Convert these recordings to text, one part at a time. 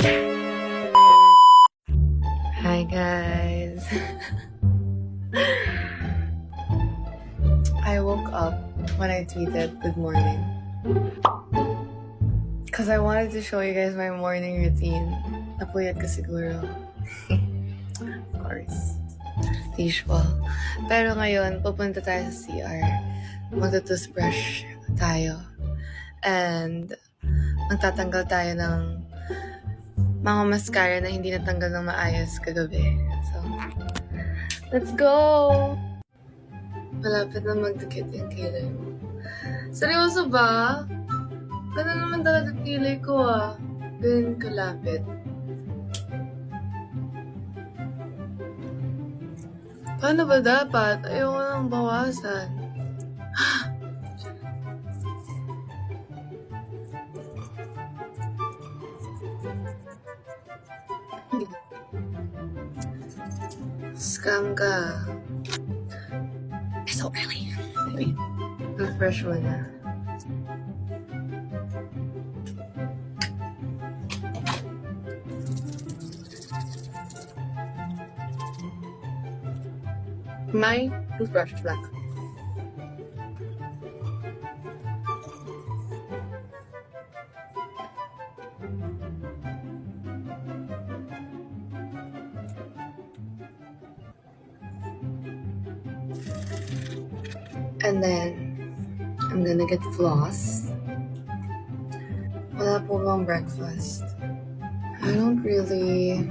Hi guys. I woke up when I tweeted good morning because I wanted to show you guys my morning routine. Napuyat ka siguro. Of course. Usual. Pero ngayon, pupunta tayo sa CR. Magta-toothbrush tayo. And magtatanggal tayo ng mga mascara na hindi natanggal ng maayos kagabi. So, let's go! Malapit na magdikit yung kilay mo. Seryoso ba? Ganda naman talaga kilay ko ah. Ganun kalapit. Paano ba dapat? Ayoko nang bawasan. Scam ka. It's so early. Anyway, toothbrush muna. My toothbrush is black. And then, I'm gonna get floss. Wala po bang breakfast? I don't really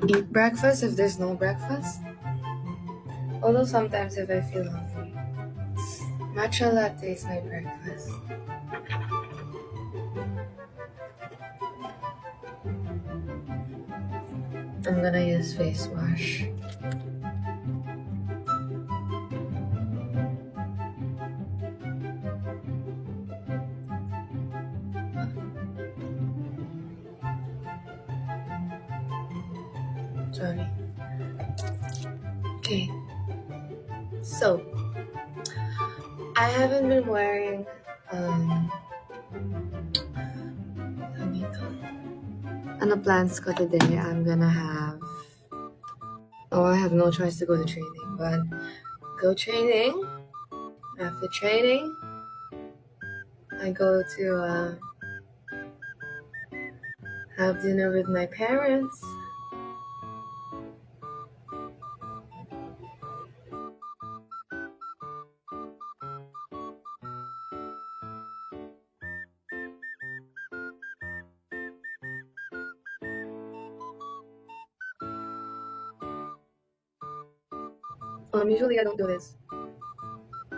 eat breakfast if there's no breakfast. Although sometimes if I feel hungry. Matcha latte is my breakfast. I'm gonna use face wash. Sorry. Okay. So, I haven't been wearing ano plans ko today? I'm gonna have I have no choice to go to training, but go training. After training, I go to have dinner with my parents. Usually I don't do this.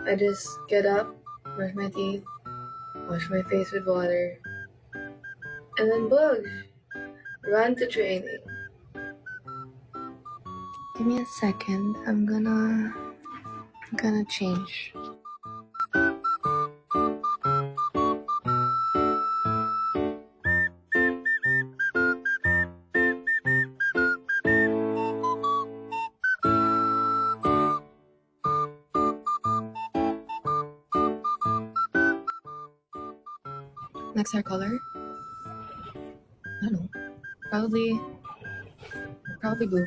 I just get up, brush my teeth, wash my face with water, and then boosh, run to training. Give me a second. I'm gonna change. Next hair color? I don't know. Probably blue.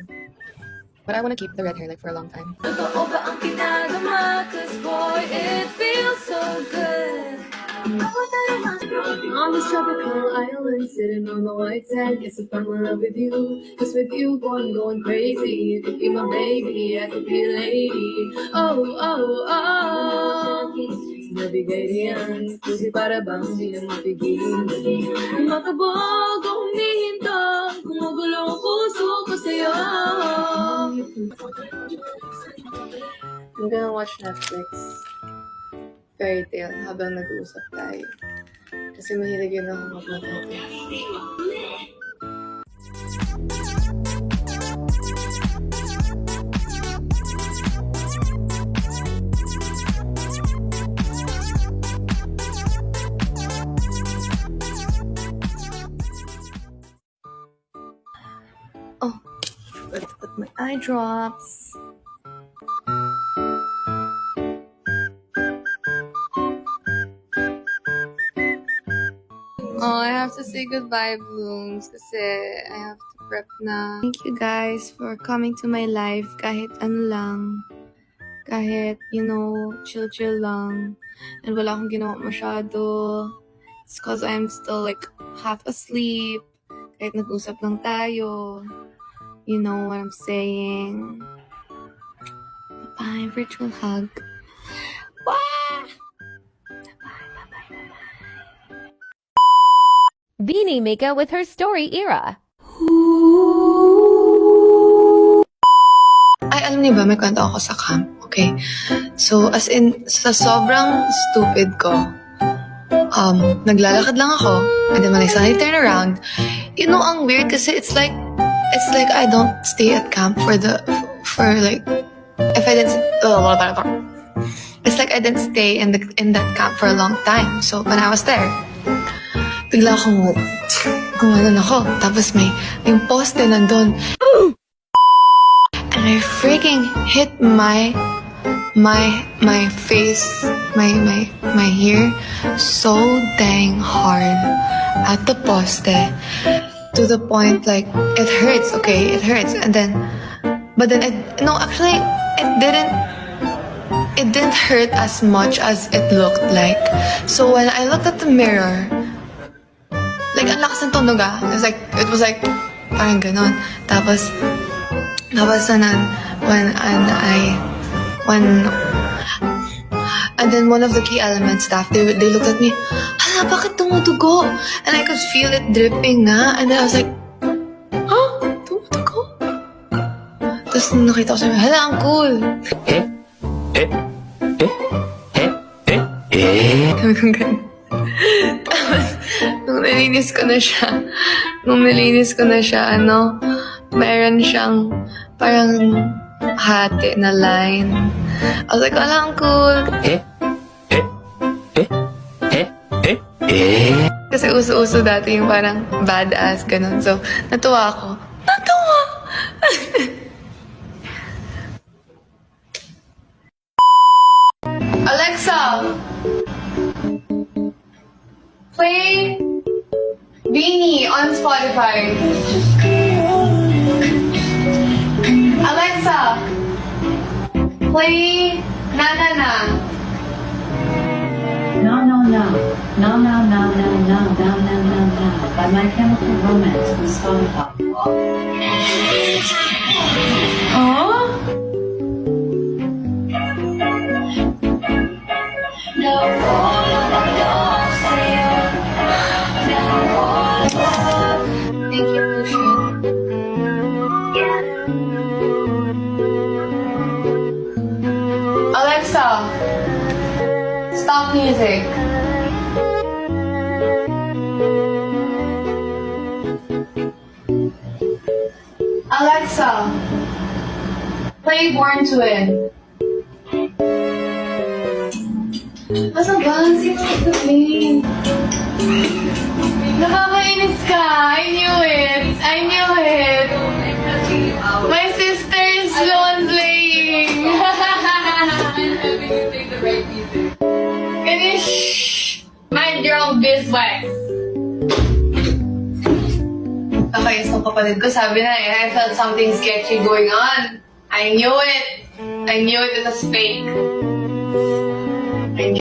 But I want to keep the red hair like for a long time. Cause boy, it feels so good. On this tropical island, sitting on the white sand, guess if I'm in love with you. Cause with you, boy, I'm going crazy. You could be my baby, I could be a lady. Oh, oh, oh. Nabigay yan, kasi para bang di na mapigil. Makabog o humihinto, kumugulo ang puso ko sa'yo. I'm gonna watch Netflix. Fairy Tail habang nag-uusap tayo. Kasi mahilig yun ako mag-Netflix. Oh, let's put my eye drops. I have to say goodbye, Blooms, kasi I have to prep na. Thank you guys for coming to my life kahit ano lang. Kahit, chill-chill lang. And wala akong ginawa masyado. It's cause I'm still like half asleep. Kahit nag-usap lang tayo. You know what I'm saying? Bye, virtual hug. Bye! Beanie Mika with her story era. Ay, alam niyo ba, may kwento ako sa camp. Okay? So, as in, sa sobrang stupid ko, naglalakad lang ako, and then when I suddenly turn around, ang weird kasi it's like I don't stay at camp if I didn't, it's like I didn't stay in that camp for a long time. So, when I was there, bigla akong gumanon ako. Tapos may poste nandun. And I freaking hit my face, my hair so dang hard at the poste to the point like it hurts, okay? It hurts. But then it didn't hurt as much as it looked like. So when I looked at the mirror, like, ang lakas ng tunog ah. It was like, parang ganon. Tapos and then one of the key element staff, they looked at me, hala, bakit tumutugo? And I could feel it dripping nga. And then I was like, huh? Tumutugo? Tapos nakita ko sabi, hala, ang cool. Sabi kong ganon. Tapos, nung nalinis ko na siya, meron siyang parang hati na line. I was like, wala, ang cool. Kasi uso-uso dati yung parang badass, ganun. So, natuwa ako. Alexa! Play Beanie on Spotify. Alexa, play Na Na Na. No, no, no. No, no, no, no, no, no, no, no, no. By My Chemical Romance on Spotify. Huh? Thank you, Lucian. Alexa, stop music. Alexa, play Born to Win. Asa ba? Sino nagsasabihin? Nakakainis ka! I knew it! My sister is slow playing! Can you shh? Mind your own business! Okay, so kapatid ko sabi na I felt something sketchy going on. I knew it! It was fake.